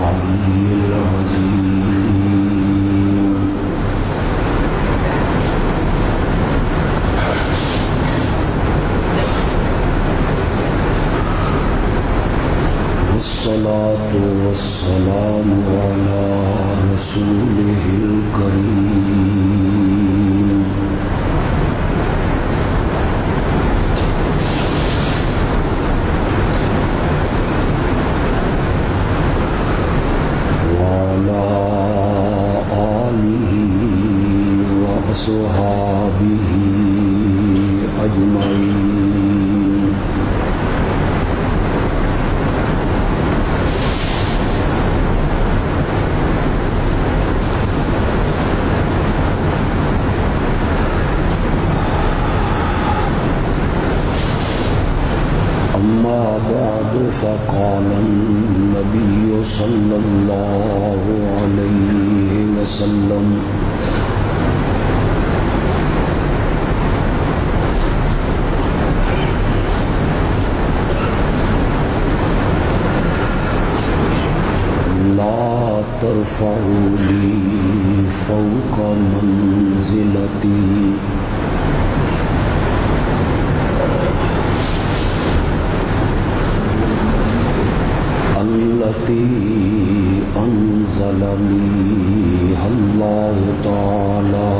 العلي العظيم والصلاة والسلام على رسوله الكريم وعلى آله وأصحابه أجمعين. أما بعد فقال النبي صلى الله عليه وسلم لا ترفعوا لي فوق منزلتي التي أنزلني الله تعالى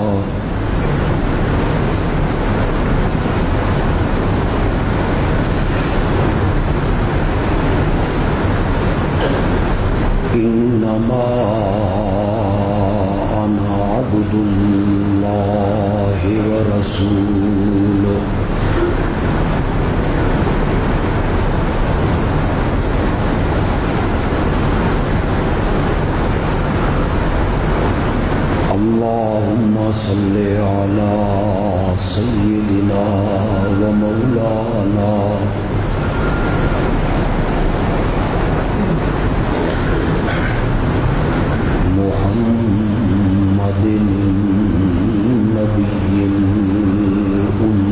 إنما أنا عبد الله ورسوله اللهم صل على سيدنا ومولانا محمد النبي الأمي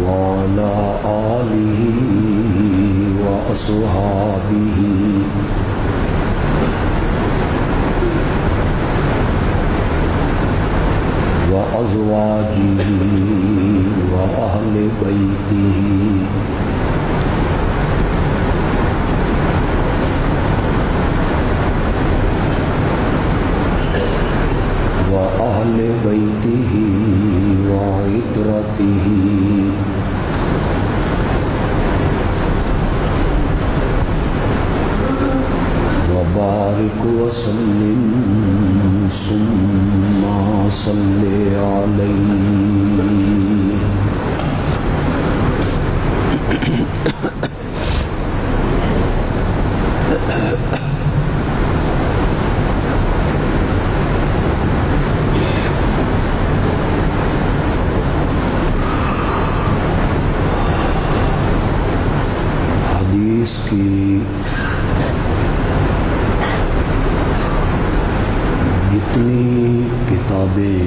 وعلى آله وأصحابه وأزواجه وأهل بيته وأهل بيته وعترته وبارك وسلم ثم صل عليه. حدیث کی جتنی کتابیں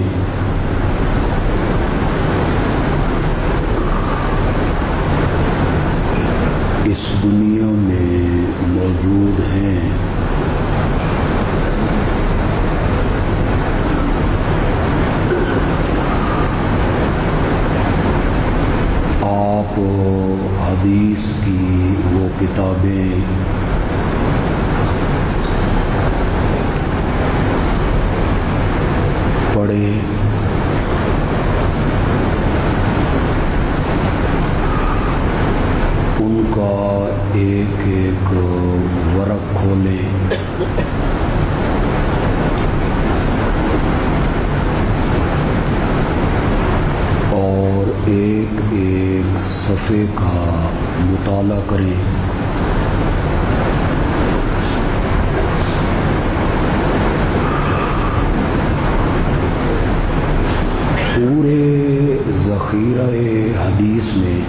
اس دنیا میں موجود ہیں آپ حدیث کی وہ کتابیں پڑھیں، ان کا ایک ایک ورق کھولیں اور ایک ایک صفحے کا مطالعہ کریں. پورے ذخیرہ حدیث میں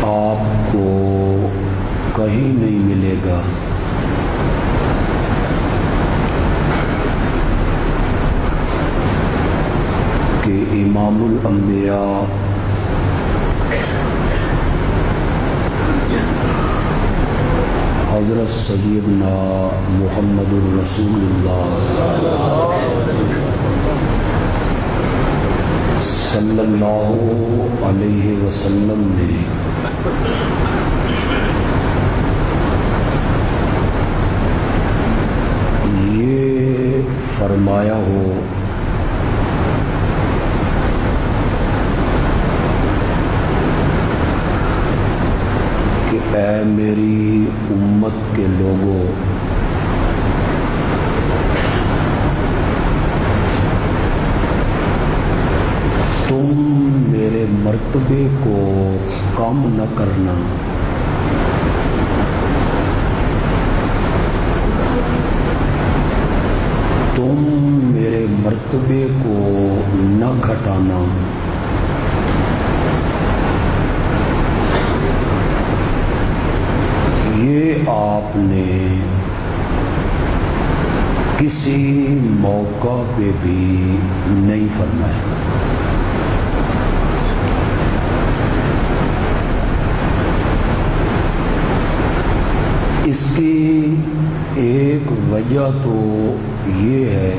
آپ کو کہیں نہیں ملے گا امام الانبیاء حضرت سیدنا محمد الرسول اللہ صلی اللہ علیہ وسلم نے یہ فرمایا ہو کہ اے میری امت کے لوگوں، تم میرے مرتبے کو کم نہ کرنا، تم میرے مرتبے کو نہ گھٹانا، یہ آپ نے کسی موقع پہ بھی نہیں فرمایا۔ اس کی ایک وجہ تو یہ ہے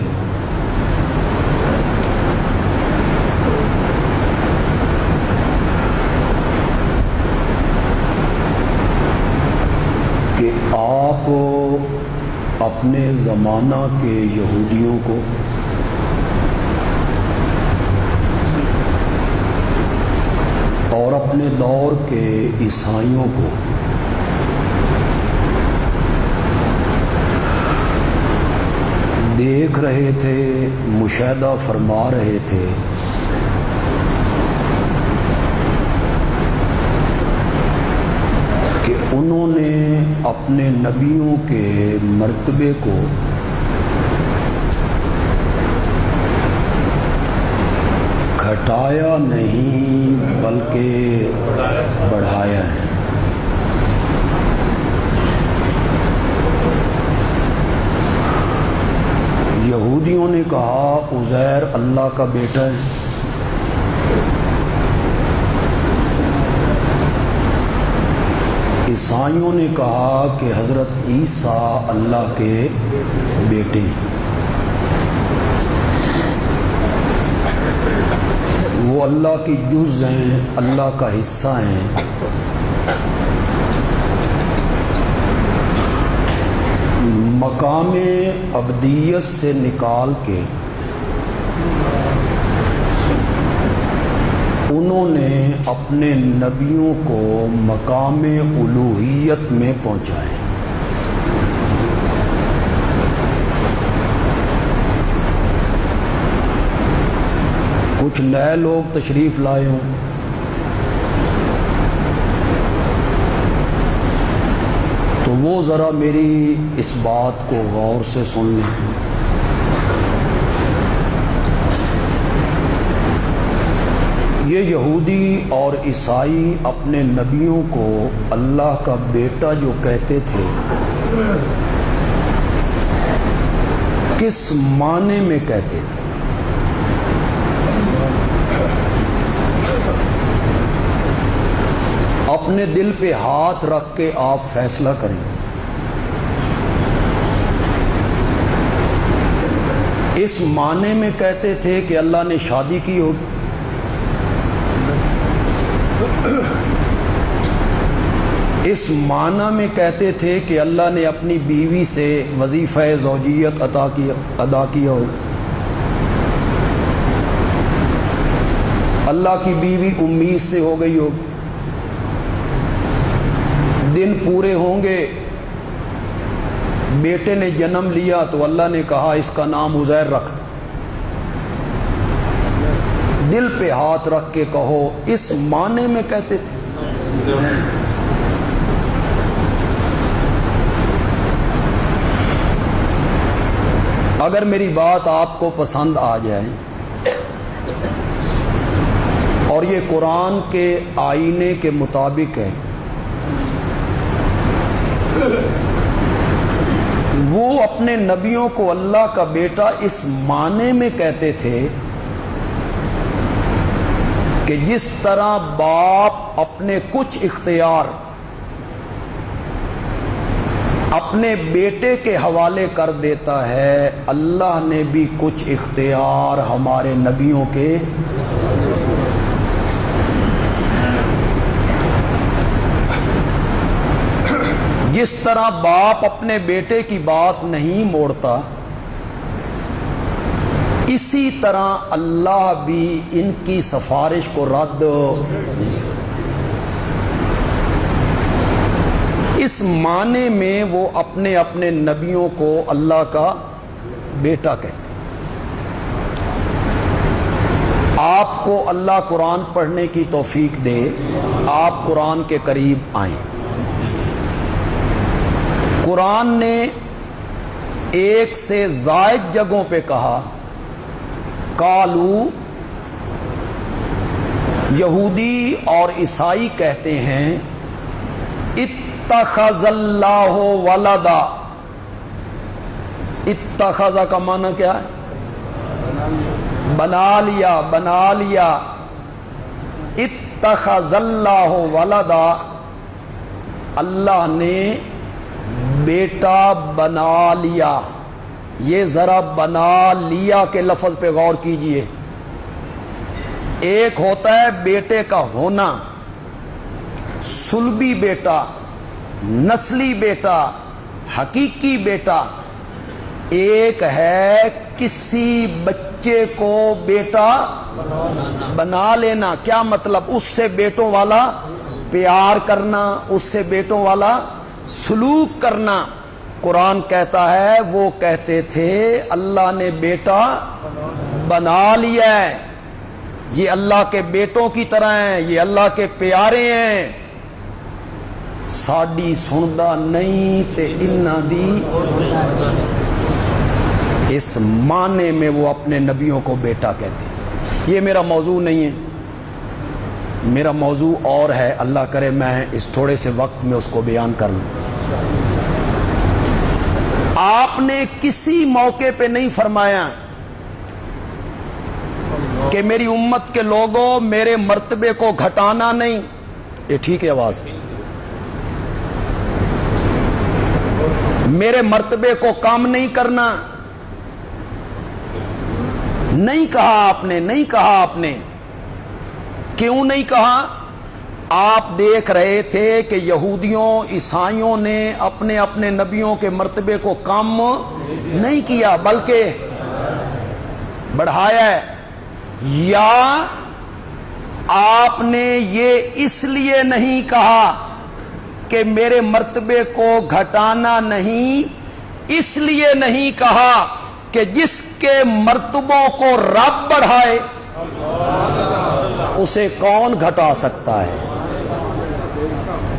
کہ آپ اپنے زمانہ کے یہودیوں کو اور اپنے دور کے عیسائیوں کو دیکھ رہے تھے، مشاہدہ فرما رہے تھے کہ انہوں نے اپنے نبیوں کے مرتبے کو گھٹایا نہیں بلکہ بڑھایا ہے۔ یہودیوں نے کہا عزیر اللہ کا بیٹا ہے، عیسائیوں نے کہا کہ حضرت عیسیٰ اللہ کے بیٹے ہیں، وہ اللہ کی جز ہیں، اللہ کا حصہ ہیں۔ مقام عبدیت سے نکال کے انہوں نے اپنے نبیوں کو مقام الوہیت میں پہنچائے۔ کچھ نئے لوگ تشریف لائے ہوں، تو وہ ذرا میری اس بات کو غور سے سن لیں۔ یہ یہودی اور عیسائی اپنے نبیوں کو اللہ کا بیٹا جو کہتے تھے، کس معنی میں کہتے تھے؟ اپنے دل پہ ہاتھ رکھ کے آپ فیصلہ کریں۔ اس معنی میں کہتے تھے کہ اللہ نے شادی کی ہوگی، اس معنی میں کہتے تھے کہ اللہ نے اپنی بیوی سے وظیفہ زوجیت ادا کیا ہو، اللہ کی بیوی امید سے ہو گئی ہو، دن پورے ہوں گے، بیٹے نے جنم لیا تو اللہ نے کہا اس کا نام عزیر رکھ دو۔ دل پہ ہاتھ رکھ کے کہو اس معنی میں کہتے تھے۔ اگر میری بات آپ کو پسند آ جائے اور یہ قرآن کے آئینے کے مطابق ہے، وہ اپنے نبیوں کو اللہ کا بیٹا اس معنی میں کہتے تھے کہ جس طرح باپ اپنے کچھ اختیار اپنے بیٹے کے حوالے کر دیتا ہے، اللہ نے بھی کچھ اختیار ہمارے نبیوں کے جس طرح باپ اپنے بیٹے کی بات نہیں موڑتا، اسی طرح اللہ بھی ان کی سفارش کو رد نہیں کرتا۔ اس معنی میں وہ اپنے اپنے نبیوں کو اللہ کا بیٹا کہتے ہیں۔ آپ کو اللہ قرآن پڑھنے کی توفیق دے، آپ قرآن کے قریب آئیں۔ قرآن نے ایک سے زائد جگہوں پہ کہا، قالو، یہودی اور عیسائی کہتے ہیں اتخذ اللہ ولدا۔ اتخذ کا معنی کیا ہے؟ بنا لیا، بنا لیا۔ اتخذ اللہ ولدا، اللہ نے بیٹا بنا لیا۔ یہ ذرا بنا لیا کے لفظ پہ غور کیجئے۔ ایک ہوتا ہے بیٹے کا ہونا، صلبی بیٹا، نسلی بیٹا، حقیقی بیٹا۔ ایک ہے کسی بچے کو بیٹا بنا لینا۔ کیا مطلب؟ اس سے بیٹوں والا پیار کرنا، اس سے بیٹوں والا سلوک کرنا۔ قرآن کہتا ہے وہ کہتے تھے اللہ نے بیٹا بنا لیا ہے، یہ اللہ کے بیٹوں کی طرح ہیں، یہ اللہ کے پیارے ہیں۔ ساڈی سندا نہیں تے انہاں دی، اس معنی میں وہ اپنے نبیوں کو بیٹا کہتے ہیں۔ یہ میرا موضوع نہیں ہے، میرا موضوع اور ہے۔ اللہ کرے میں اس تھوڑے سے وقت میں اس کو بیان کر لوں۔ آپ نے کسی موقع پہ نہیں فرمایا کہ میری امت کے لوگوں میرے مرتبے کو گھٹانا نہیں۔ یہ ٹھیک ہے آواز؟ میرے مرتبے کو کم نہیں کرنا، نہیں کہا آپ نے، نہیں کہا آپ نے۔ کیوں نہیں کہا؟ آپ دیکھ رہے تھے کہ یہودیوں عیسائیوں نے اپنے اپنے نبیوں کے مرتبے کو کم نہیں کیا بلکہ بڑھایا ہے۔ یا آپ نے یہ اس لیے نہیں کہا کہ میرے مرتبے کو گھٹانا نہیں، اس لیے نہیں کہا کہ جس کے مرتبوں کو رب بڑھائے اسے کون گھٹا سکتا ہے؟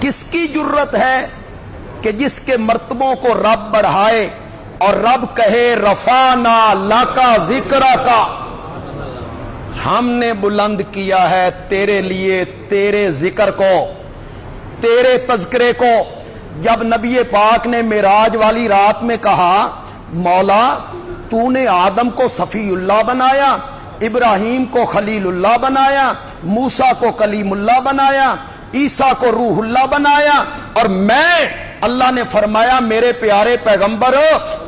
کس کی جرت ہے کہ جس کے مرتبوں کو رب بڑھائے اور رب کہے رفعنا لکا ذکرک، ہم نے بلند کیا ہے تیرے لیے تیرے ذکر کو، تیرے تذکرے کو۔ جب نبی پاک نے معراج والی رات میں کہا مولا تو نے آدم کو صفی اللہ بنایا، ابراہیم کو خلیل اللہ بنایا، موسیٰ کو کلیم اللہ بنایا، عیسیٰ کو روح اللہ بنایا، اور میں اللہ نے فرمایا میرے پیارے پیغمبر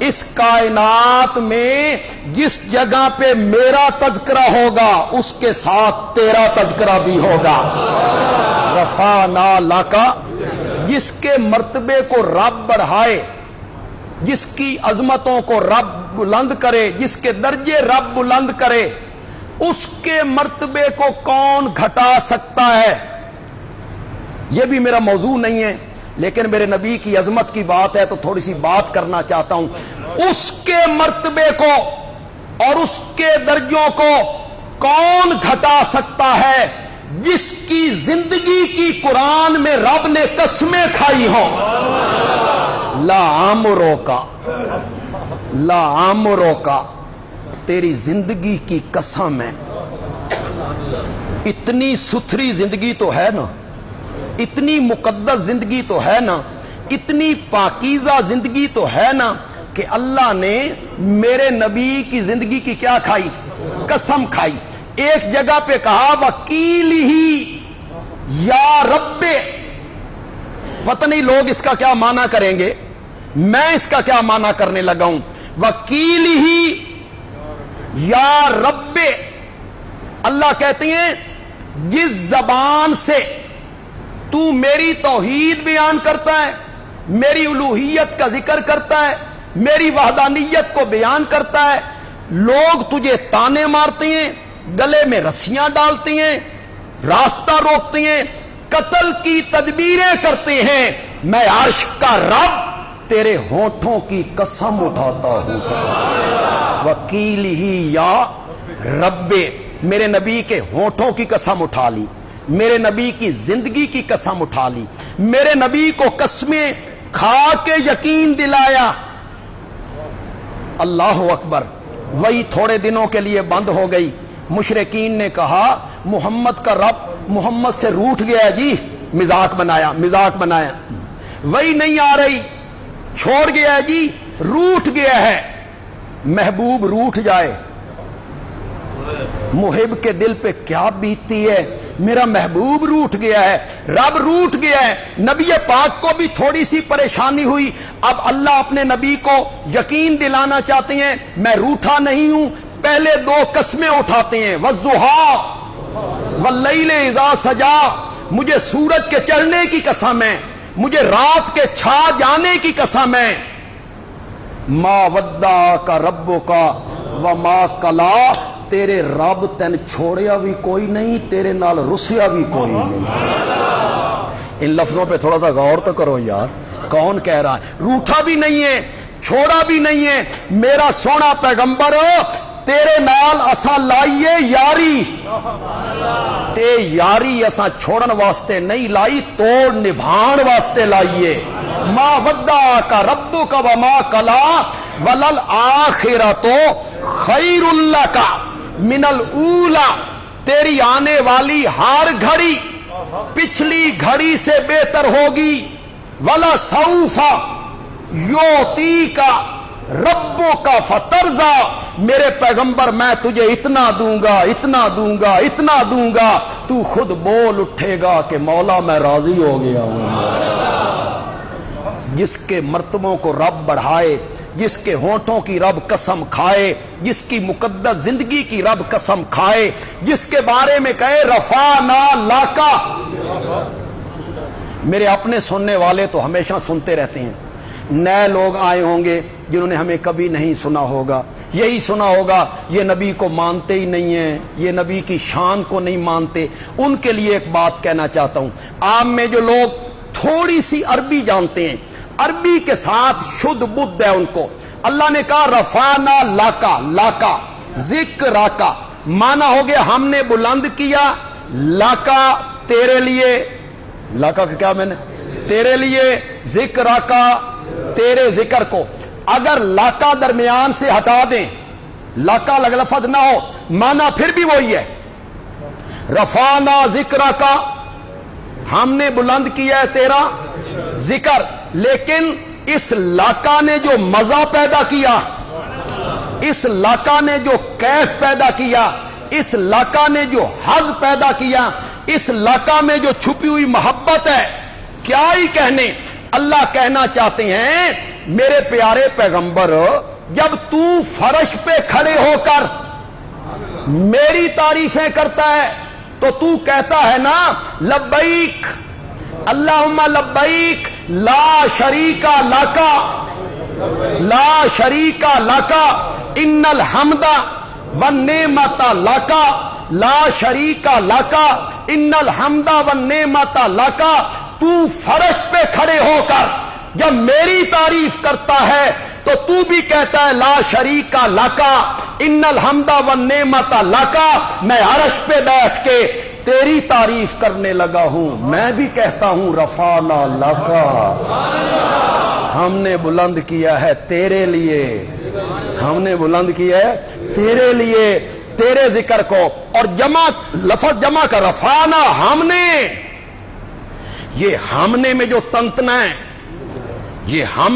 اس کائنات میں جس جگہ پہ میرا تذکرہ ہوگا اس کے ساتھ تیرا تذکرہ بھی ہوگا۔ رفعنا لکا، جس کے مرتبے کو رب بڑھائے، جس کی عظمتوں کو رب بلند کرے، جس کے درجے رب بلند کرے، اس کے مرتبے کو کون گھٹا سکتا ہے؟ یہ بھی میرا موضوع نہیں ہے، لیکن میرے نبی کی عظمت کی بات ہے تو تھوڑی سی بات کرنا چاہتا ہوں۔ اس کے مرتبے کو اور اس کے درجوں کو کون گھٹا سکتا ہے جس کی زندگی کی قرآن میں رب نے قسمیں کھائی ہوں؟ لا عمرک، لا عمرک، تیری زندگی کی قسم ہے۔ اتنی ستھری زندگی تو ہے نا، اتنی مقدس زندگی تو ہے نا، اتنی پاکیزہ زندگی تو ہے نا کہ اللہ نے میرے نبی کی زندگی کی کیا کھائی؟ قسم کھائی۔ ایک جگہ پہ کہا وکیل ہی یا رب. پتہ نہیں لوگ اس کا کیا معنی کریں گے، میں اس کا کیا معنی کرنے لگا ہوں. وکیل ہی یا رب. اللہ کہتے ہیں جس زبان سے تو میری توحید بیان کرتا ہے، میری الوہیت کا ذکر کرتا ہے، میری وحدانیت کو بیان کرتا ہے، لوگ تجھے تانے مارتے ہیں، گلے میں رسیاں ڈالتے ہیں، راستہ روکتے ہیں، قتل کی تدبیریں کرتے ہیں، میں عرش کا رب تیرے ہونٹوں کی قسم اٹھاتا ہوں. وکیل ہی یا رب. میرے نبی کے ہونٹوں کی قسم اٹھا لی، میرے نبی کی زندگی کی قسم اٹھا لی، میرے نبی کو قسمیں کھا کے یقین دلایا. اللہ اکبر. وہی تھوڑے دنوں کے لیے بند ہو گئی. مشرکین نے کہا محمد کا رب محمد سے روٹھ گیا جی، مذاق بنایا. وہی نہیں آ رہی، چھوڑ گیا جی، روٹھ گیا ہے. محبوب روٹھ جائے، محب کے دل پہ کیا بیتتی ہے. میرا محبوب روٹھ گیا ہے، رب روٹھ گیا ہے. نبی پاک کو بھی تھوڑی سی پریشانی ہوئی. اب اللہ اپنے نبی کو یقین دلانا چاہتے ہیں میں روٹھا نہیں ہوں. پہلے دو قسمیں اٹھاتے ہیں، والضحیٰ واللیل اذا سجا. مجھے سورج کے چڑھنے کی قسم ہے، مجھے رات کے چھا جانے کی قسم ہے. ما ودعک ربک وما قلی. تیرے رب تین چھوڑیا بھی کوئی نہیں، تیرے نال رسیا بھی کوئی نہیں. ان لفظوں پہ تھوڑا سا غور تو کرو یار. کون کہہ رہا ہے؟ روٹھا بھی نہیں ہے، چھوڑا بھی نہیں ہے. میرا سونا پیغمبر تیرے نال اساں لائیے یاری. تے یاری اساں چھوڑن واسطے نہیں لائی، توڑ نبھان واسطے لائیے. ما ودعک ربک وما قلی وللآخرۃ خیر لک من الاولی. تیری آنے والی ہر گھڑی پچھلی گھڑی سے بہتر ہوگی. ولسوف یعطیک ربک فترضی. میرے پیغمبر میں تجھے اتنا دوں گا، اتنا دوں گا، اتنا دوں گا، تو خود بول اٹھے گا کہ مولا میں راضی ہو گیا ہوں. جس کے مرتبوں کو رب بڑھائے، جس کے ہونٹوں کی رب قسم کھائے، جس کی مقدس زندگی کی رب قسم کھائے، جس کے بارے میں کہے رفعنا لک. میرے اپنے سننے والے تو ہمیشہ سنتے رہتے ہیں. نئے لوگ آئے ہوں گے جنہوں نے ہمیں کبھی نہیں سنا ہوگا، یہی سنا ہوگا یہ نبی کو مانتے ہی نہیں ہیں، یہ نبی کی شان کو نہیں مانتے. ان کے لیے ایک بات کہنا چاہتا ہوں. عام میں جو لوگ تھوڑی سی عربی جانتے ہیں، عربی کے ساتھ شدھ بدھ ہے ان کو. اللہ نے کہا رفعنا لاکا، لاکا ذکراکا، مانا ہو گیا ہم نے بلند کیا. لاکا تیرے لیے، لاکا کا کیا میں نے تیرے لیے، ذکراکا تیرے ذکر کو. اگر لاکا درمیان سے ہٹا دیں، لاکا لگ لفظ نہ ہو، مانا پھر بھی وہی ہے. رفعنا ذکراکا، ہم نے بلند کیا ہے تیرا ذکر. لیکن اس لاکا نے جو مزہ پیدا کیا، اس لاکا نے جو کیف پیدا کیا، اس لاکا نے جو حظ پیدا کیا، اس لاکا میں جو چھپی ہوئی محبت ہے، کیا ہی کہنے. اللہ کہنا چاہتے ہیں میرے پیارے پیغمبر جب تو فرش پہ کھڑے ہو کر میری تعریفیں کرتا ہے تو کہتا ہے نا لبیک اللہم لبیک لا شریک لک، لا شریک لک ان الحمد والنعمت لک، لا شریک لک ان الحمد والنعمت لک. تو فرش پہ کھڑے ہو کر جب میری تعریف کرتا ہے تو بھی کہتا ہے لا شریک لک ان الحمد والنعمت لک. میں عرش پہ بیٹھ کے تیری تعریف کرنے لگا ہوں. میں بھی کہتا ہوں رفعنا لک، ہم نے بلند کیا ہے تیرے لیے، ہم نے بلند کیا ہے تیرے لیے، تیرے ذکر کو. اور جمع لفظ جمع کا رفعنا، ہم نے. یہ ہم نے میں جو تنتنا ہے، یہ ہم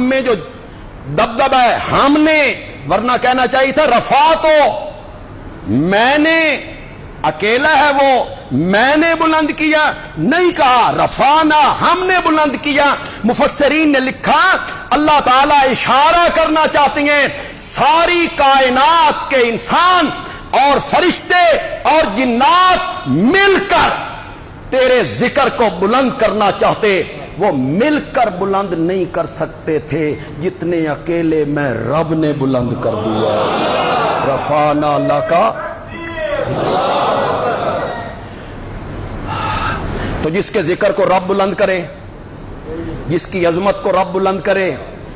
میں جو دبدبا ہے، ہم نے. ورنہ کہنا چاہیے تھا رفعتو، میں نے اکیلا ہے وہ، میں نے بلند کیا، نہیں کہا رفعنا ہم نے بلند کیا۔ مفسرین نے لکھا اللہ تعالیٰ اشارہ کرنا چاہتے ہیں ساری کائنات کے انسان اور فرشتے اور جنات مل کر تیرے ذکر کو بلند کرنا چاہتے، وہ مل کر بلند نہیں کر سکتے تھے جتنے اکیلے میں رب نے بلند کر دیا۔ رفعنا لک، تو جس کے ذکر کو رب بلند کرے، جس کی عظمت کو رب بلند کرے،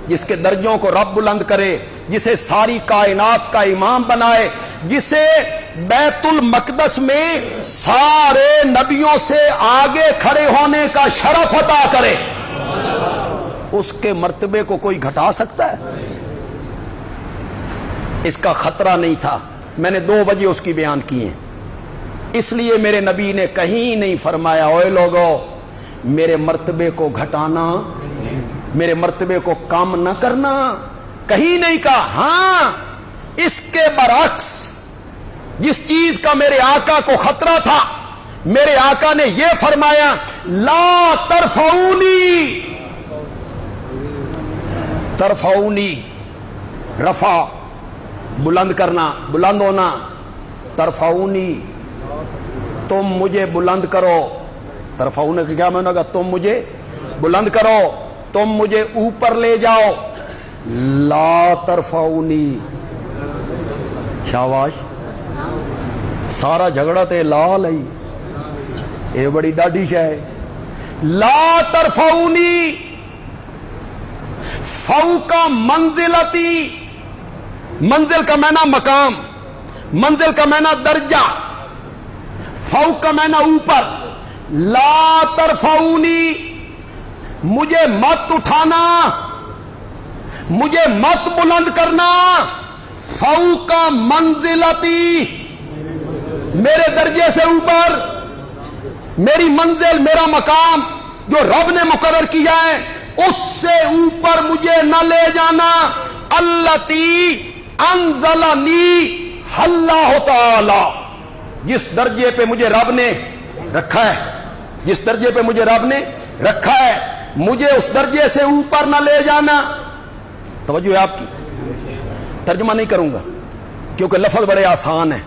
جس کے درجوں کو رب بلند کرے، جسے ساری کائنات کا امام بنائے، جسے بیت المقدس میں سارے نبیوں سے آگے کھڑے ہونے کا شرف عطا کرے، اس کے مرتبے کو کوئی گھٹا سکتا ہے؟ اس کا خطرہ نہیں تھا۔ میں نے 2 وجہ اس کی بیان کی ہیں۔ اس لیے میرے نبی نے کہیں نہیں فرمایا اوے لوگو میرے مرتبے کو گھٹانا، میرے مرتبے کو کم نہ کرنا، کہیں نہیں کہا۔ ہاں اس کے برعکس جس چیز کا میرے آقا کو خطرہ تھا، میرے آقا نے یہ فرمایا لا ترفعونی، ترفعونی رفع بلند کرنا، بلند ہونا، ترفعونی تم مجھے بلند کرو۔ ترفعون کا کیا معنی ہوگا؟ تم مجھے بلند کرو، تم مجھے اوپر لے جاؤ۔ لا ترفعونی، شاباش، سارا جھگڑا تے لال ہے، یہ بڑی ڈاڈی شے ہے۔ لا ترفعونی فوق منزلتی، منزل کا معنی مقام، منزل کا معنی درجہ، فوق کا معنی اوپر۔ لا ترفعونی، مجھے مت اٹھانا، مجھے مت بلند کرنا، فوق منزلتی، میرے درجے سے اوپر، میری منزل، میرا مقام جو رب نے مقرر کیا ہے اس سے اوپر مجھے نہ لے جانا۔ التی انزلنی اللہ تعالی، جس درجے پہ مجھے رب نے رکھا ہے، جس درجے پہ مجھے رب نے رکھا ہے، مجھے اس درجے سے اوپر نہ لے جانا۔ توجہ ہے آپ کی؟ ترجمہ نہیں کروں گا کیونکہ لفظ بڑے آسان ہیں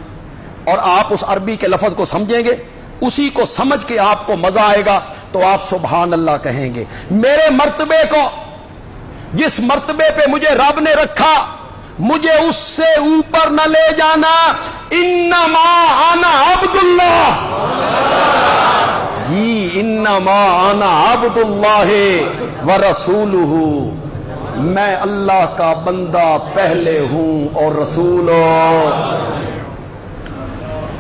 اور آپ اس عربی کے لفظ کو سمجھیں گے، اسی کو سمجھ کے آپ کو مزہ آئے گا تو آپ سبحان اللہ کہیں گے۔ میرے مرتبے کو، جس مرتبے پہ مجھے رب نے رکھا، مجھے اس سے اوپر نہ لے جانا۔ انما انا عبد اللہ، جی انما انا عبد اللہ ورسولہ، میں اللہ کا بندہ پہلے ہوں اور رسول ہوں۔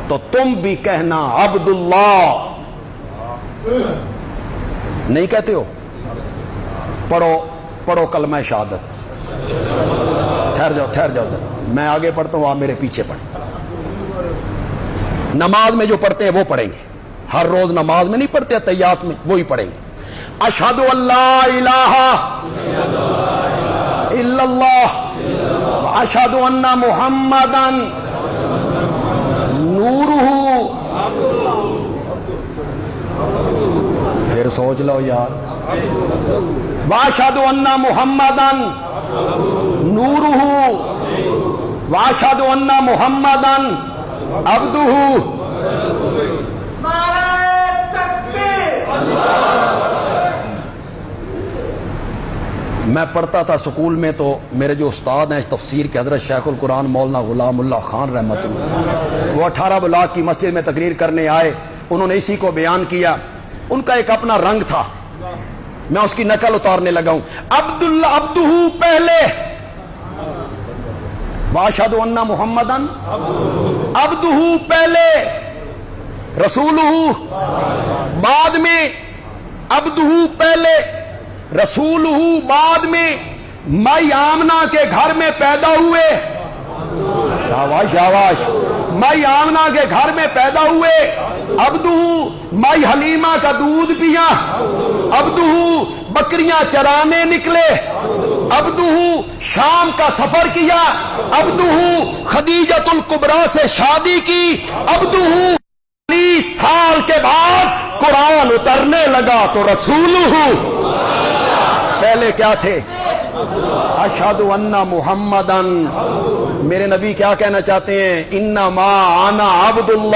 تو تم بھی کہنا عبد اللہ، نہیں کہتے ہو؟ پڑھو کلمہ شہادت۔ ٹھہر جاؤ ذرا، میں آگے پڑھتا ہوں، آپ میرے پیچھے پڑھیں۔ نماز میں جو پڑھتے ہیں وہ پڑھیں گے، ہر روز نماز میں نہیں پڑھتے، تحیات میں وہی پڑھیں گے۔ اشہد ان لا الہ الا اللہ اشہد ان محمدا نورہ، پھر سوچ لو یار، واشہد ان محمدا نورہ واشہد ان محمدا عبدہ۔ میں پڑھتا تھا سکول میں تو میرے جو استاد ہیں تفسیر کے حضرت شیخ القرآن مولانا غلام اللہ خان رحمۃ اللہ، وہ 18 بلاک کی مسجد میں تقریر کرنے آئے، انہوں نے اسی کو بیان کیا۔ ان کا ایک اپنا رنگ تھا، میں اس کی نقل اتارنے لگا ہوں۔ عبداللہ عبدہ پہلے، واشہد ان محمدا عبدہ پہلے، رسولہ بعد میں، عبدہ پہلے رسولہ بعد میں۔ مائی آمنہ کے گھر میں پیدا ہوئے، شاباش شاباش، مائی آمنہ کے گھر میں پیدا ہوئے، عبدہ مائی حلیمہ کا دودھ پیا، عبدہ بکریاں چرانے نکلے، عبدہ شام کا سفر کیا، عبدہ خدیجۃ الکبریٰ سے شادی کی، عبدہ 40 سال کے بعد قرآن اترنے لگا تو رسولہ پہلے کیا تھے؟ اشہد ان محمدن، میرے نبی کیا کہنا چاہتے ہیں؟ انما انا عبد اللہ